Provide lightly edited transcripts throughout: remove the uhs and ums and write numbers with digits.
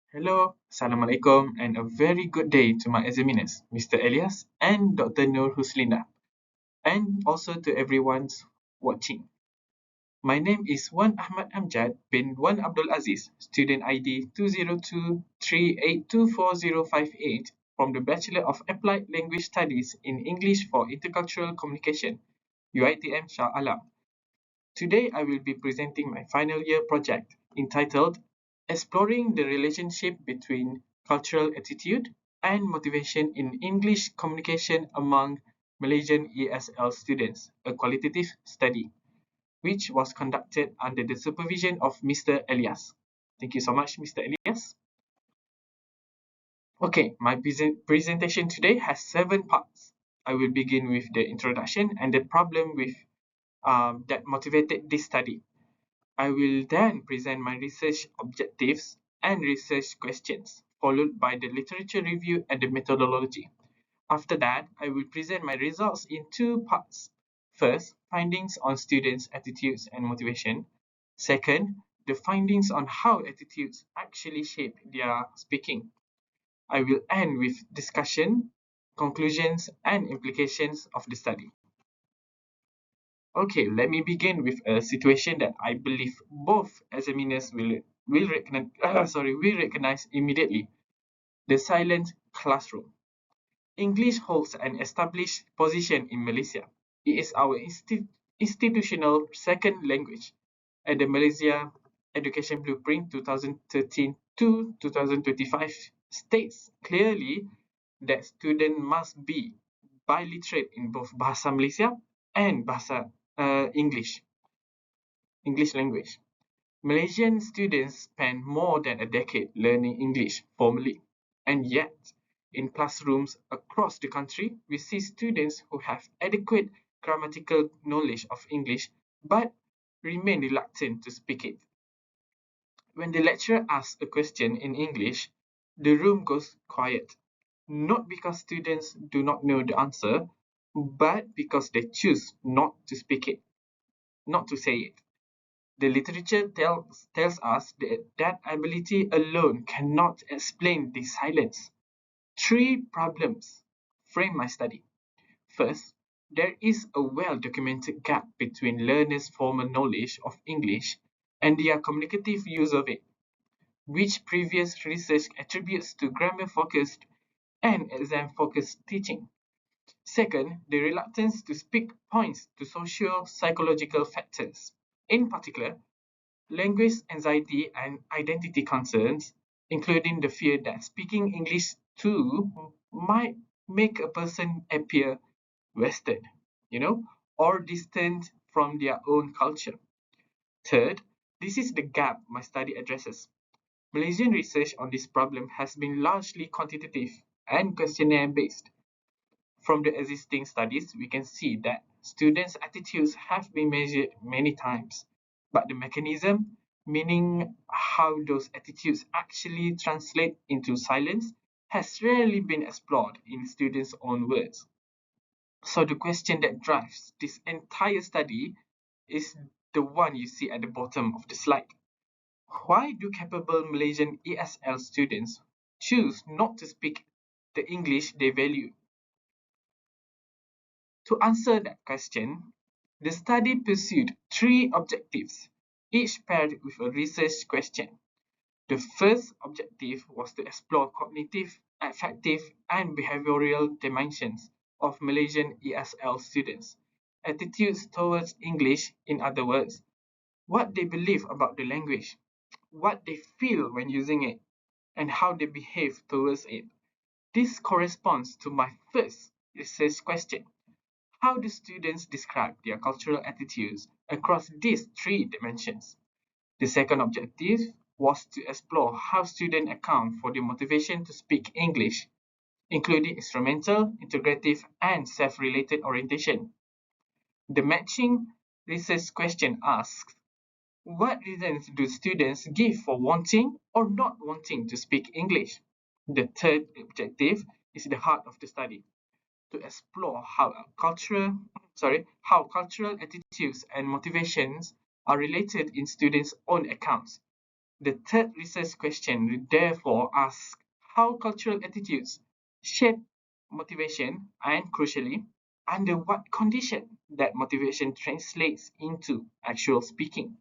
Hello, Assalamualaikum, and a very good day to my examiners, Mr. Eliyas and Dr. Nur Huslinda, and also to everyone watching. My name is Wan Ahmad Amjad bin Wan Abdul Aziz, student ID 20238244058 from the Bachelor of Applied Language Studies in English for Intercultural Communication, UiTM Shah Alam. Today I will be presenting my final year project entitled Exploring the Relationship Between Cultural Attitude and Motivation in English Communication Among Malaysian ESL Students, a qualitative study, which was conducted under the supervision of Mr. Elias. Thank you so much, Mr. Elias. Okay, my presentation today has 7 parts. I will begin with the introduction and the problem that motivated this study. I will then present my research objectives and research questions, followed by the literature review and the methodology. After that, I will present my results in 2 parts. First, findings on students' attitudes and motivation. Second, the findings on how attitudes actually shape their speaking. I will end with discussion, conclusions, and implications of the study. Okay, let me begin with a situation that I believe both examiners will recognize immediately: the silent classroom. English holds an established position in Malaysia. It is our institutional second language, and the Malaysia Education Blueprint 2013 to 2025 states clearly that students must be biliterate in both Bahasa Malaysia and Bahasa English language. Malaysian students spend more than a decade learning English formally, and yet, in classrooms across the country, we see students who have adequate grammatical knowledge of English but remain reluctant to speak it. When the lecturer asks a question in English, the room goes quiet, not because students do not know the answer, but because they choose not to say it. The literature tells us that ability alone cannot explain this silence. 3 problems frame my study. First, there is a well-documented gap between learners' formal knowledge of English and their communicative use of it, which previous research attributes to grammar-focused and exam-focused teaching. Second, the reluctance to speak points to socio-psychological factors. In particular, language anxiety and identity concerns, including the fear that speaking English too might make a person appear Western, you know, or distant from their own culture. Third, this is the gap my study addresses. Malaysian research on this problem has been largely quantitative and questionnaire based. From the existing studies, we can see that students' attitudes have been measured many times, but the mechanism, meaning how those attitudes actually translate into silence, has rarely been explored in students' own words. So the question that drives this entire study is the one you see at the bottom of the slide. Why do capable Malaysian ESL students choose not to speak the English they value? To answer that question, the study pursued 3 objectives, each paired with a research question. The first objective was to explore cognitive, affective, and behavioral dimensions of Malaysian ESL students' attitudes towards English, in other words, what they believe about the language, what they feel when using it, and how they behave towards it. This corresponds to my first research question: how do students describe their cultural attitudes across these 3 dimensions? The second objective was to explore how students account for the motivation to speak English, including instrumental, integrative, and self-related orientation. The matching research question asks, what reasons do students give for wanting or not wanting to speak English? The third objective is the heart of the study: to explore how cultural attitudes and motivations are related in students' own accounts. The third research question therefore asks how cultural attitudes shape motivation and, crucially, under what condition that motivation translates into actual speaking.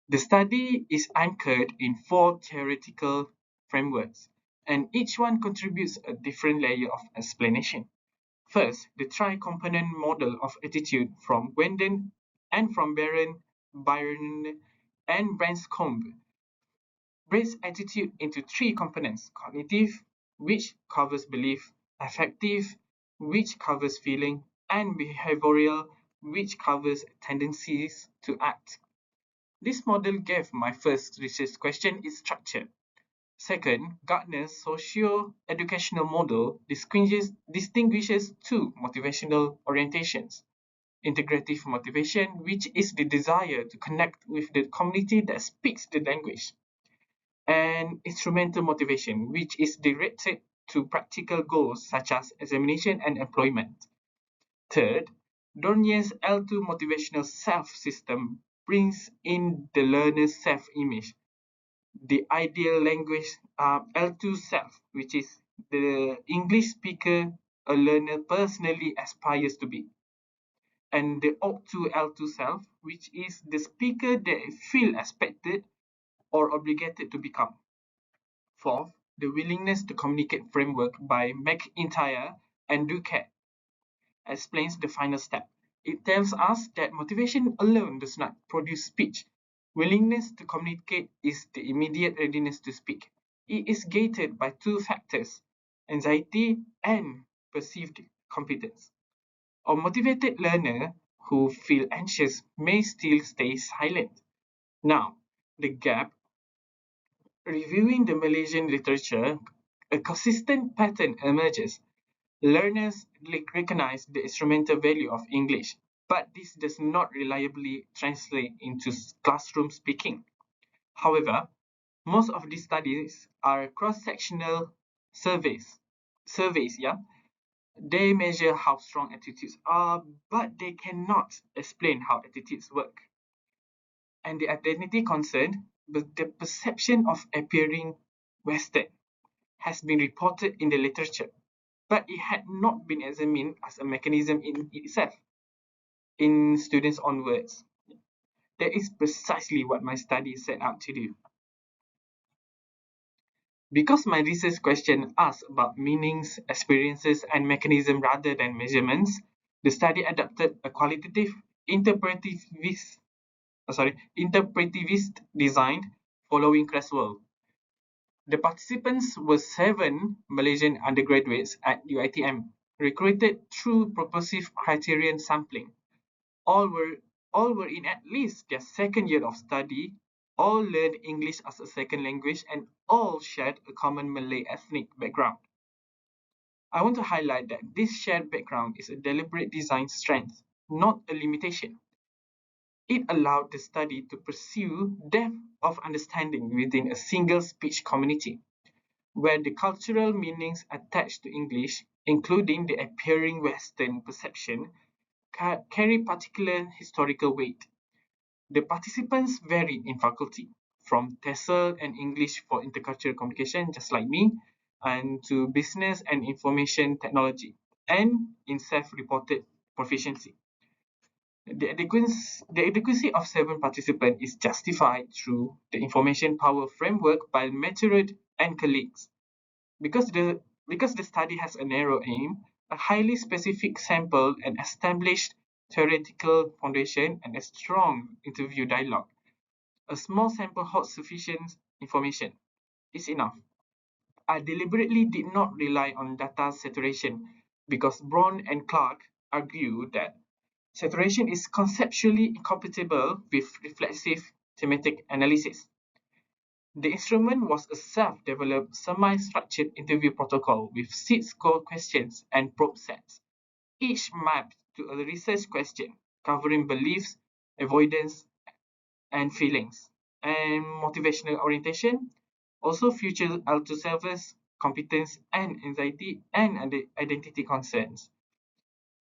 The study is anchored in four theoretical frameworks, and each one contributes a different layer of explanation. First, the tri-component model of attitude from Wenden and from Byron, and Branscombe breaks attitude into three components: cognitive, which covers belief; affective, which covers feeling; and behavioral, which covers tendencies to act. This model gave my first research question its structure. Second, Gardner's socio-educational model distinguishes two motivational orientations: integrative motivation, which is the desire to connect with the community that speaks the language, and instrumental motivation, which is directed to practical goals such as examination and employment. Third, Dornier's L2 motivational self system brings in the learner's self image, the ideal language L2 self, which is the English speaker a learner personally aspires to be, and the O2 L2 self, which is the speaker they feel expected or obligated to become. Fourth, the willingness to communicate framework by McIntyre and Duquette explains the final step. It tells us that motivation alone does not produce speech. Willingness to communicate is the immediate readiness to speak. It is gated by two factors: anxiety and perceived competence. A motivated learner who feels anxious may still stay silent. Now, the gap. Reviewing the Malaysian literature, a consistent pattern emerges. Learners recognize the instrumental value of English, but this does not reliably translate into classroom speaking. However, most of these studies are cross-sectional surveys. Yeah, they measure how strong attitudes are, but they cannot explain how attitudes work. And the identity concern, but the perception of appearing Western has been reported in the literature, but it had not been examined as a mechanism in itself in students' own words. That is precisely what my study set out to do. Because my research question asks about meanings, experiences, and mechanism rather than measurements, the study adopted a qualitative interpretivist design following Creswell. The participants were 7 Malaysian undergraduates at UiTM, recruited through purposive criterion sampling. All were all were in at least their second year of study, all learned English as a second language, and all shared a common Malay ethnic background. I want to highlight that this shared background is a deliberate design strength, not a limitation. It allowed the study to pursue depth of understanding within a single speech community, where the cultural meanings attached to English, including the appearing Western perception, carry particular historical weight. The participants varied in faculty, from TESOL and English for intercultural communication, just like me, and to business and information technology, and in self-reported proficiency. The adequacy of 7 participants is justified through the information power framework by Matured and colleagues. Because the study has a narrow aim, a highly specific sample, an established theoretical foundation, and a strong interview dialogue, a small sample holds sufficient information. Is enough. I deliberately did not rely on data saturation because Braun and Clark argue that saturation is conceptually incompatible with reflexive thematic analysis. The instrument was a self-developed, semi-structured interview protocol with 6 core questions and probe sets, each mapped to a research question covering beliefs, avoidance, and feelings, and motivational orientation, also future alto selves, competence, and anxiety, and identity concerns.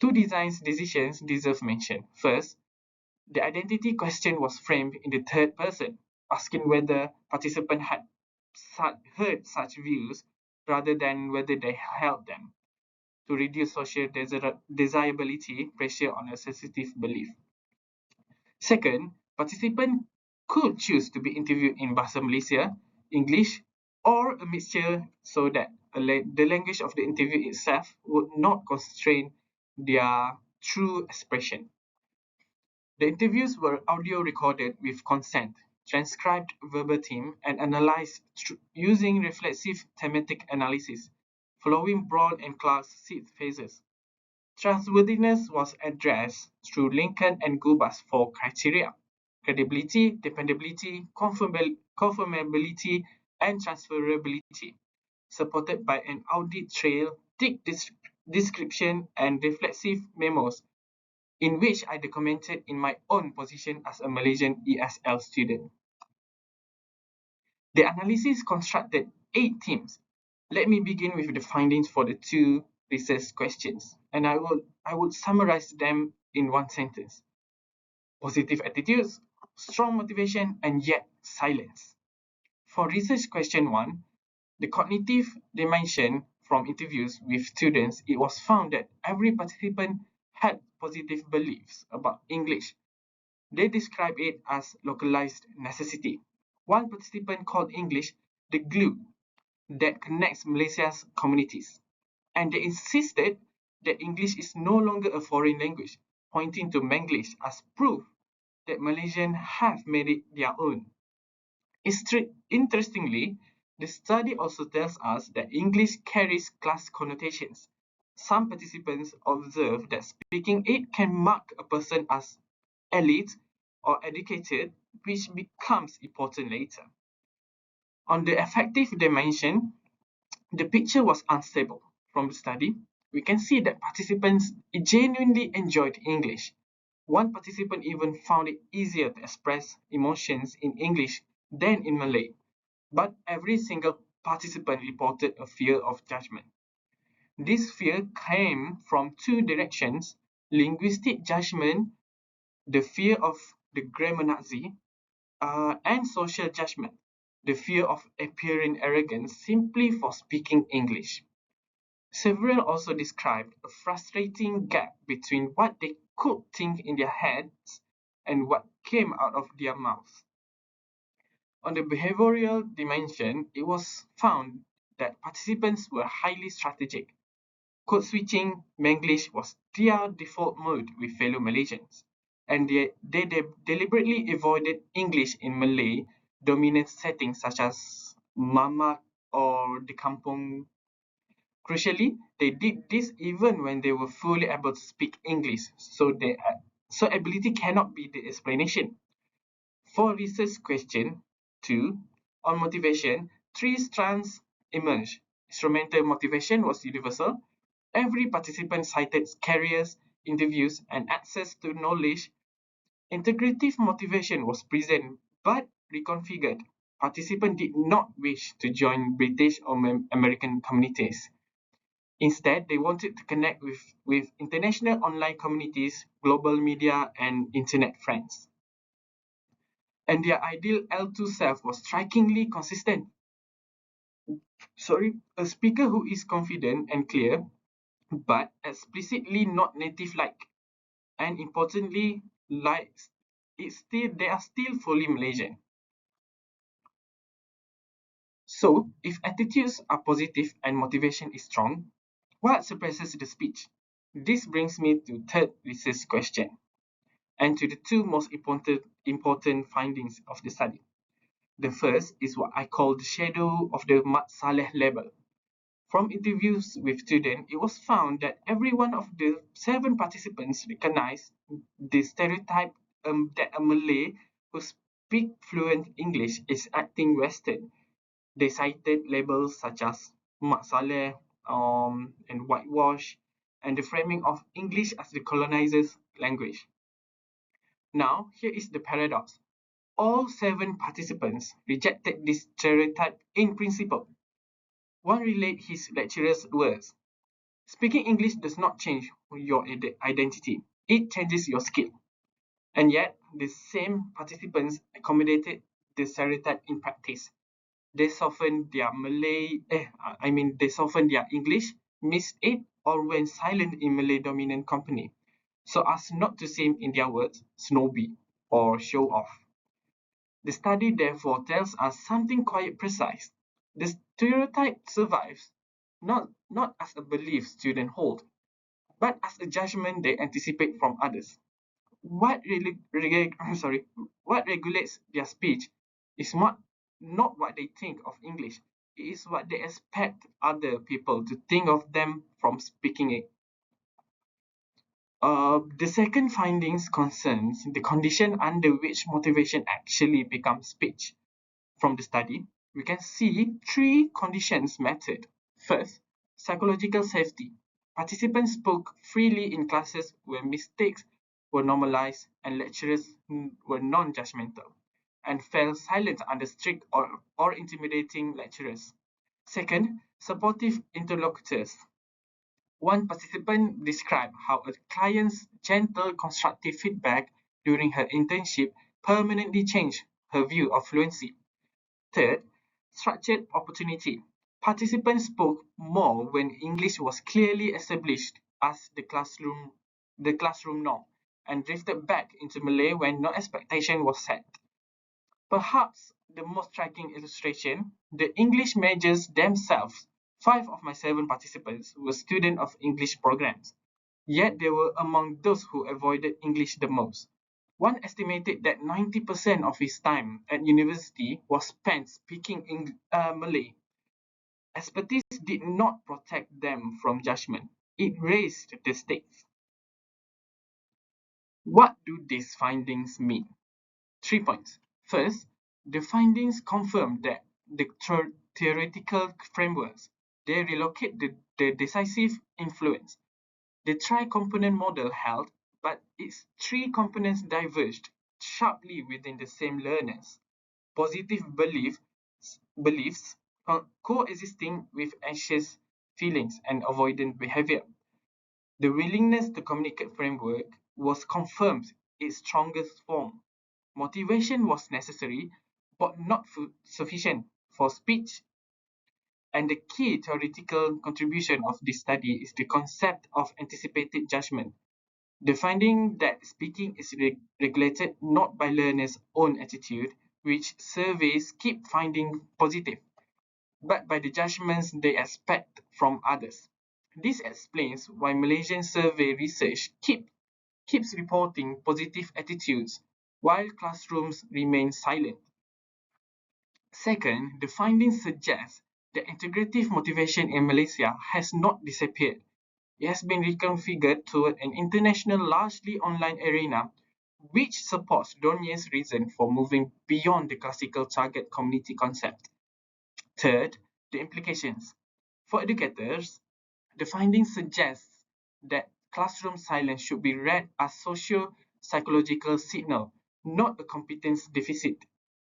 2 design decisions deserve mention. First, the identity question was framed in the third person, asking whether participants had heard such views rather than whether they held them, to reduce social desirability pressure on a sensitive belief. Second, participants could choose to be interviewed in Bahasa Malaysia, English, or a mixture so that the language of the interview itself would not constrain their true expression. The interviews were audio recorded with consent, transcribed verbatim, and analyzed using reflexive thematic analysis, following broad and class seed phases. Trustworthiness was addressed through Lincoln and Gubas 4 criteria: credibility, dependability, conformability, and transferability, supported by an audit trail, thick description, and reflexive memos in which I documented in my own position as a Malaysian ESL student. The analysis constructed 8 themes. Let me begin with the findings for the 2 research questions, and I would summarize them in one sentence: positive attitudes, strong motivation, and yet silence. For research question 1, the cognitive dimension from interviews with students, it was found that every participant had positive beliefs about English. They describe it as localized necessity. One participant called English the glue that connects Malaysia's communities, and they insisted that English is no longer a foreign language, pointing to Manglish as proof that Malaysians have made it their own. Interestingly, the study also tells us that English carries class connotations. Some participants observe that speaking it can mark a person as elite or educated, which becomes important later. On the affective dimension, the picture was unstable. From the study, we can see that participants genuinely enjoyed English. One participant even found it easier to express emotions in English than in Malay, but every single participant reported a fear of judgment. This fear came from 2 directions: linguistic judgment, the fear of the grammar Nazi, and social judgment, the fear of appearing arrogant simply for speaking English. Several also described a frustrating gap between what they could think in their heads and what came out of their mouths. On the behavioral dimension, it was found that participants were highly strategic. Code switching Manglish was their default mode with fellow Malaysians, and they deliberately avoided English in Malay dominant settings such as Mamak or the Kampung. Crucially, they did this even when they were fully able to speak English, so ability cannot be the explanation. For research question 2, on motivation, 3 strands emerged. Instrumental motivation was universal. Every participant cited careers, interviews, and access to knowledge. Integrative motivation was present but reconfigured. Participants did not wish to join British or American communities. Instead, they wanted to connect with international online communities, global media, and internet friends. And their ideal L2 self was strikingly consistent. A speaker who is confident and clear, but explicitly not native-like, and importantly, they are still fully Malaysian. So, if attitudes are positive and motivation is strong, what suppresses the speech? This brings me to third research question, and to the 2 most important findings of the study. The first is what I call the shadow of the Mat Saleh label. From interviews with students, it was found that every one of the 7 participants recognized the stereotype that a Malay who speaks fluent English is acting Western. They cited labels such as Mat Saleh and whitewash, and the framing of English as the colonizer's language. Now, here is the paradox. All 7 participants rejected this stereotype in principle. One relayed his lecturer's words: speaking English does not change your identity, it changes your skill. And yet, the same participants accommodated the stereotype in practice. They soften their they soften their English, miss it, or went silent in Malay dominant company, so as not to seem, in their words, snobby or show off. The study therefore tells us something quite precise. The stereotype survives not as a belief students hold, but as a judgment they anticipate from others. What really, what regulates their speech is not what they think of English. It is what they expect other people to think of them from speaking it. The second findings concerns the condition under which motivation actually becomes speech. From the study, we can see three conditions mattered. First, psychological safety. Participants spoke freely in classes where mistakes were normalized and lecturers were non-judgmental, and fell silent under strict or intimidating lecturers. Second, supportive interlocutors. One participant described how a client's gentle, constructive feedback during her internship permanently changed her view of fluency. Third, structured opportunity. Participants spoke more when English was clearly established as the classroom norm, and drifted back into Malay when no expectation was set. Perhaps the most striking illustration, the English majors themselves. 5 of my 7 participants were students of English programs, yet they were among those who avoided English the most. One estimated that 90% of his time at university was spent speaking in Malay. Expertise did not protect them from judgment. It raised the stakes. What do these findings mean? 3 points. First, the findings confirm that the theoretical frameworks they relocate the decisive influence. The tri-component model held, but its three components diverged sharply within the same learners. Positive beliefs coexisting with anxious feelings and avoidant behavior. The willingness to communicate framework was confirmed its strongest form. Motivation was necessary, but not sufficient for speech. And the key theoretical contribution of this study is the concept of anticipated judgment. The finding that speaking is regulated not by learners' own attitude, which surveys keep finding positive, but by the judgments they expect from others. This explains why Malaysian survey research keeps reporting positive attitudes while classrooms remain silent. Second, the findings suggest that integrative motivation in Malaysia has not disappeared. It has been reconfigured toward an international, largely online arena, which supports Donye's reason for moving beyond the classical target community concept. Third, the implications. For educators, the findings suggest that classroom silence should be read as socio-psychological signal, not a competence deficit.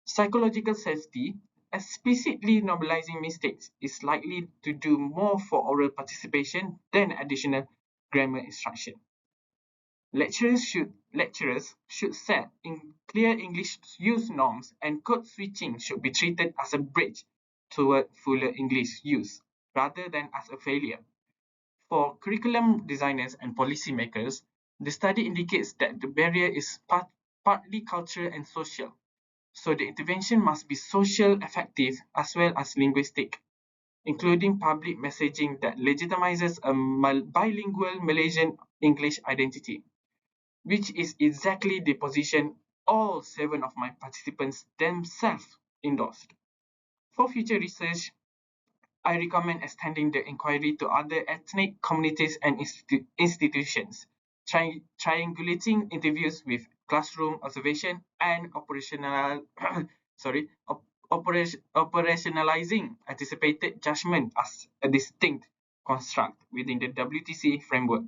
Psychological safety, explicitly normalizing mistakes, is likely to do more for oral participation than additional grammar instruction. Lecturers should set in clear English use norms, and code switching should be treated as a bridge toward fuller English use rather than as a failure. For curriculum designers and policymakers, the study indicates that the barrier is partly cultural and social, so the intervention must be social effective as well as linguistic, including public messaging that legitimizes a bilingual Malaysian English identity, which is exactly the position all 7 of my participants themselves endorsed. For future research, I recommend extending the inquiry to other ethnic communities and institutions, triangulating interviews with classroom observation and operationalizing anticipated judgment as a distinct construct within the WTC framework.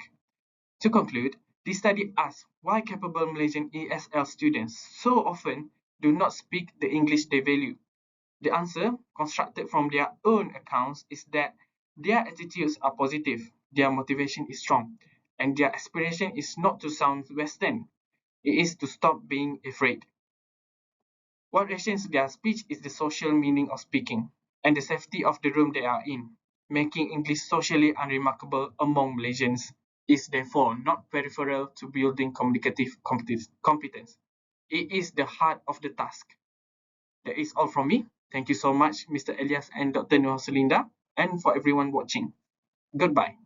To conclude, this study asks why capable Malaysian ESL students so often do not speak the English they value. The answer, constructed from their own accounts, is that their attitudes are positive, their motivation is strong, and their aspiration is not to sound Western. It is to stop being afraid. What restrains their speech is the social meaning of speaking and the safety of the room they are in. Making English socially unremarkable among Malaysians is therefore not peripheral to building communicative competence. It is the heart of the task. That is all from me. Thank you so much, Mr. Eliyas and Dr. Huslinda, and for everyone watching. Goodbye.